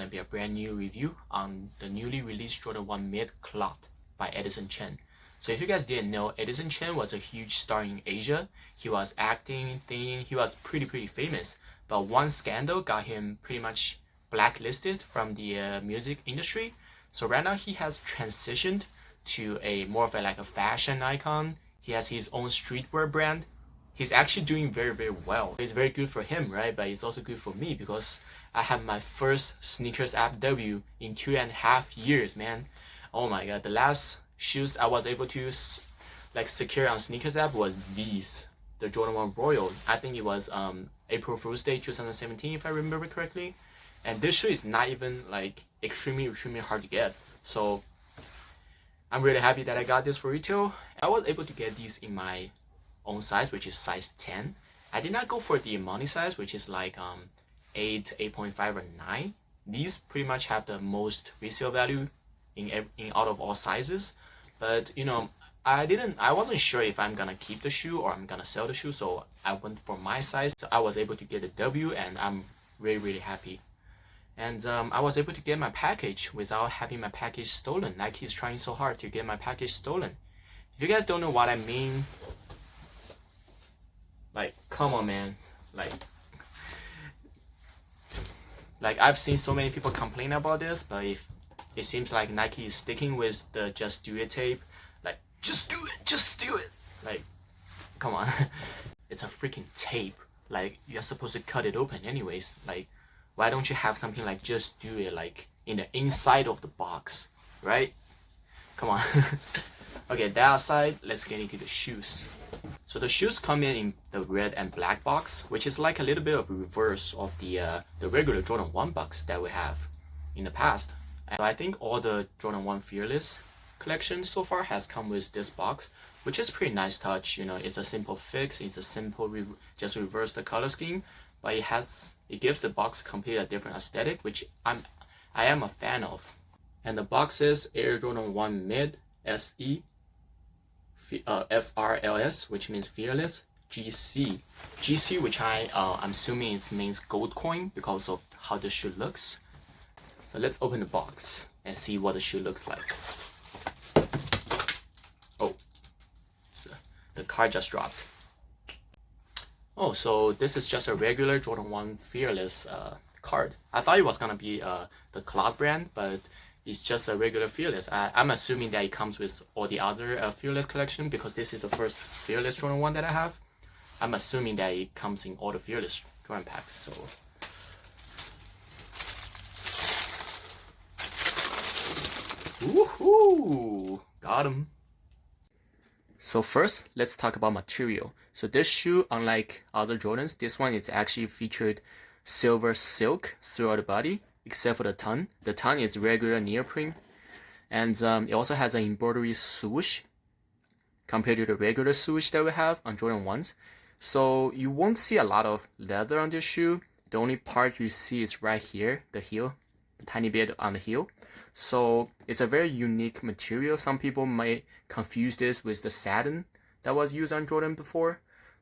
to be a brand new review on the newly released Jordan 1 Mid Clot by Edison Chen. So if you guys didn't know, Edison Chen was a huge star in Asia. He was acting, he was pretty famous. But one scandal got him pretty much blacklisted from the music industry. So right now he has transitioned to a more of a fashion icon. He has his own streetwear brand. He's actually doing very well. It's very good for him, right? But it's also good for me because I have my first sneakers app debut in 2.5 years, man. Oh my god, the last shoes I was able to secure on sneakers app was these, the Jordan 1 Royal. I think it was April Fool's Day 2017 if I remember correctly. And this shoe is not even extremely hard to get. So I'm really happy that I got this for retail. I was able to get these in my own size, which is size 10. I did not go for the money size, which is 8, 8.5 or 9. These pretty much have the most resale value in out of all sizes. But you know, I wasn't sure if I'm gonna keep the shoe or I'm gonna sell the shoe, so I went for my size. So I was able to get a W, and I'm really happy. And I was able to get my package without having my package stolen. Nike is trying so hard to get my package stolen. If you guys don't know what I mean, come on, man. I've seen so many people complain about this, but if it seems like Nike is sticking with the just do it tape, just do it. Come on. It's a freaking tape. You're supposed to cut it open anyways. Why don't you have something like just do it in the inside of the box, right? Come on. Okay, that aside, let's get into the shoes. So the shoes come in the red and black box, which is a little bit of a reverse of the regular Jordan 1 box that we have in the past. And I think all the Jordan 1 Fearless collection so far has come with this box, which is pretty nice touch. You know, it's a simple fix. It's a simple just reverse the color scheme, but it gives the box completely a different aesthetic, which I am a fan of. And the box is Air Jordan 1 Mid SE FRLS, which means Fearless, GC, which I'm assuming means gold coin because of how the shoe looks. So let's open the box and see what the shoe looks like. Oh, so the card just dropped. Oh, so this is just a regular Jordan 1 Fearless card. I thought it was gonna be the Clot brand, but it's just a regular Fearless. I'm assuming that it comes with all the other Fearless collection because this is the first Fearless Jordan 1 that I have. I'm assuming that it comes in all the Fearless Jordan packs. So woohoo! Got him. So first, let's talk about material. So this shoe, unlike other Jordans, this one is actually featured silver silk throughout the body, except for the tongue. The tongue is regular neoprene, and it also has an embroidery swoosh compared to the regular swoosh that we have on Jordan 1s. So you won't see a lot of leather on this shoe. The only part you see is right here, the heel, a tiny bit on the heel. So it's a very unique material. Some people might confuse this with the satin that was used on Jordan before,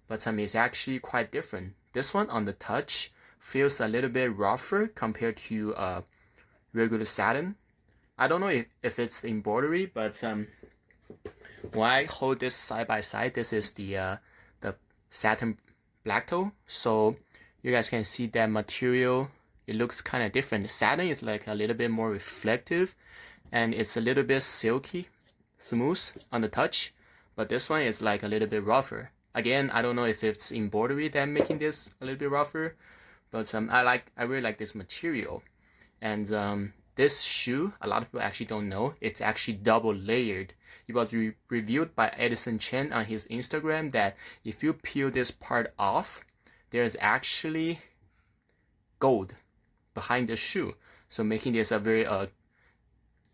but it's actually quite different. This one on the touch feels a little bit rougher compared to regular satin. I don't know if it's embroidery, but when I hold this side by side, this is the satin black toe. So you guys can see that material. It looks kind of different. The satin is a little bit more reflective, and it's a little bit silky, smooth on the touch. But this one is a little bit rougher. Again, I don't know if it's embroidery that making this a little bit rougher, but I really like this material. And this shoe, a lot of people actually don't know, it's actually double layered. It was reviewed by Edison Chen on his Instagram that if you peel this part off, there's actually gold behind the shoe, so making this a very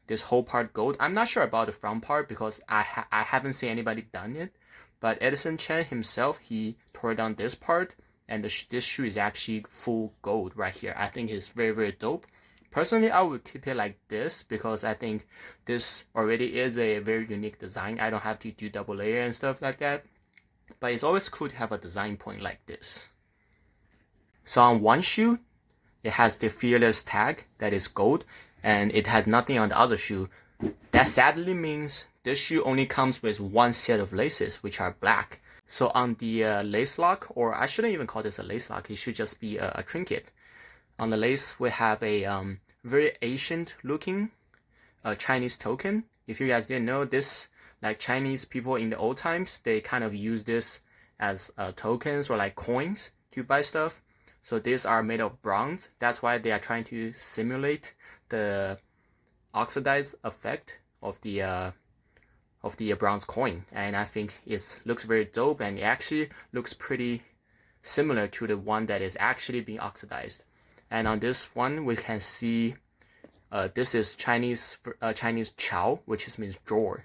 this whole part gold. I'm not sure about the front part because I haven't seen anybody done it, but Edison Chen himself, he tore down this part, and this shoe is actually full gold right here. I think it's very dope. Personally, I would keep it like this because I think this already is a very unique design. I don't have to do double layer and stuff like that, but it's always cool to have a design point like this. So on one shoe, it has the Fearless tag that is gold, and it has nothing on the other shoe. That sadly means this shoe only comes with one set of laces, which are black. So on the lace lock, or I shouldn't even call this a lace lock, it should just be a trinket. On the lace, we have a very ancient looking Chinese token. If you guys didn't know this, like Chinese people in the old times, they kind of use this as tokens or like coins to buy stuff. So these are made of bronze. That's why they are trying to simulate the oxidized effect of the bronze coin, and I think it looks very dope, and it actually looks pretty similar to the one that is actually being oxidized. And on this one, we can see this is Chinese Chao, which means drawer,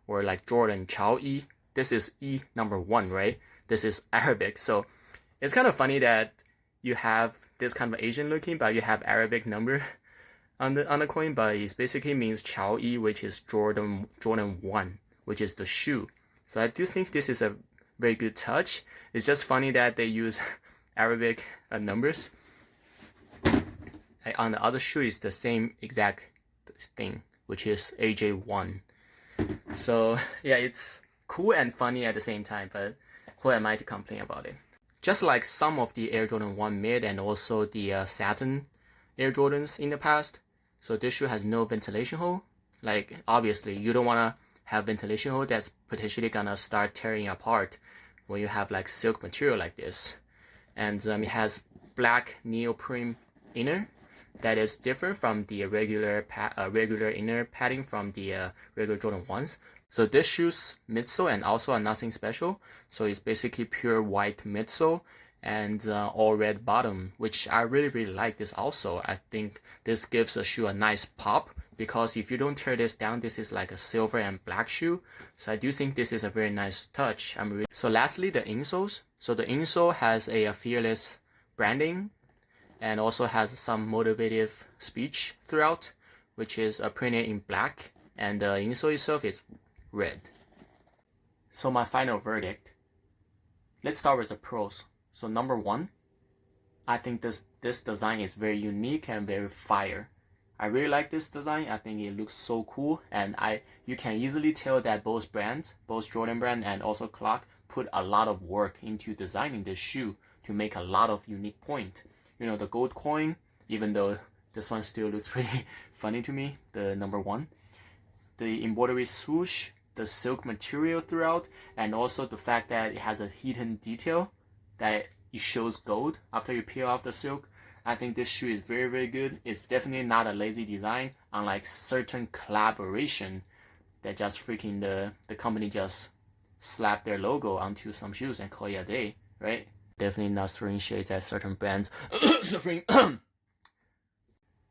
or like Jordan Chao E. This is E number 1, right? This is Arabic, so it's kind of funny that you have this kind of Asian looking, but you have Arabic number on the coin. But it basically means Chao E, which is Jordan 1, which is the shoe. So I do think this is a very good touch. It's just funny that they use Arabic numbers. On the other shoe is the same exact thing, which is AJ1. So yeah, it's cool and funny at the same time, but who am I to complain about it? Just like some of the Air Jordan 1 mid and also the Satin Air Jordans in the past, so this shoe has no ventilation hole. Like obviously you don't want to have ventilation hole that's potentially gonna start tearing apart when you have like silk material like this. And it has black neoprene inner that is different from the regular inner padding from the regular Jordan 1s. So this shoe's midsole and also are nothing special. So it's basically pure white midsole and all red bottom, which I really like this also. I think this gives a shoe a nice pop, because if you don't tear this down, this is like a silver and black shoe. So I do think this is a very nice touch. So lastly, the insoles. So the insole has a Fearless branding and also has some motivative speech throughout, which is printed in black, and the insole itself is red. So my final verdict. Let's start with the pros. So number 1, I think this design is very unique and very fire. I really like this design. I think it looks so cool, and you can easily tell that both brands, both Jordan brand and also Clot, put a lot of work into designing this shoe to make a lot of unique point. You know, the gold coin, even though this one still looks pretty funny to me, the number 1. The embroidery swoosh, the silk material throughout, and also the fact that it has a hidden detail that it shows gold after you peel off the silk. I think this shoe is very good. It's definitely not a lazy design, unlike certain collaboration that just freaking the company just slap their logo onto some shoes and call it a day, right? Definitely not throwing shades at certain brands. Supreme.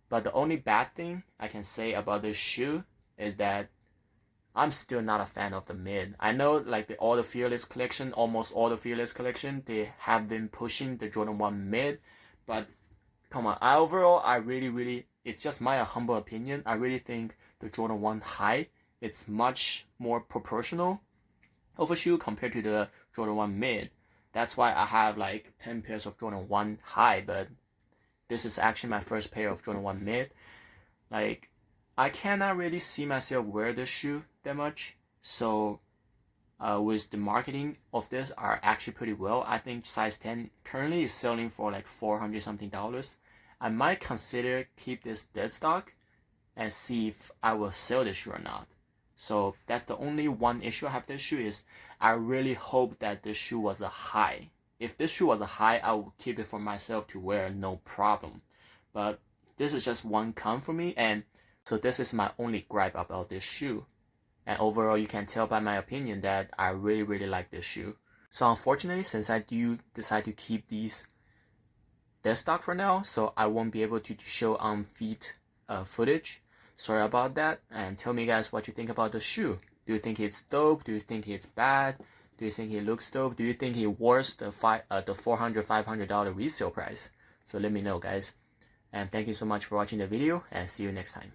But the only bad thing I can say about this shoe is that I'm still not a fan of the mid. I know like all the Fearless collection, almost all the Fearless collection, they have been pushing the Jordan 1 mid, but come on, overall I really, it's just my humble opinion, I really think the Jordan 1 high, it's much more proportional of a shoe compared to the Jordan 1 mid. That's why I have like 10 pairs of Jordan 1 high, but this is actually my first pair of Jordan 1 mid. Like, I cannot really see myself wear this shoe that much. So with the marketing of this are actually pretty well. I think size 10 currently is selling for like $400 something. I might consider keep this dead stock and see if I will sell this shoe or not. So that's the only one issue I have with this shoe, is I really hope that this shoe was a high. If this shoe was a high, I would keep it for myself to wear, no problem. But this is just one con for me, and so this is my only gripe about this shoe. And overall, you can tell by my opinion that I really like this shoe. So unfortunately, since I do decide to keep these dead stock for now, so I won't be able to show on feet footage. Sorry about that, and tell me guys what you think about the shoe. Do you think it's dope? Do you think it's bad? Do you think it looks dope? Do you think it worth the $400-$500 resale price? So let me know guys. And thank you so much for watching the video, and see you next time.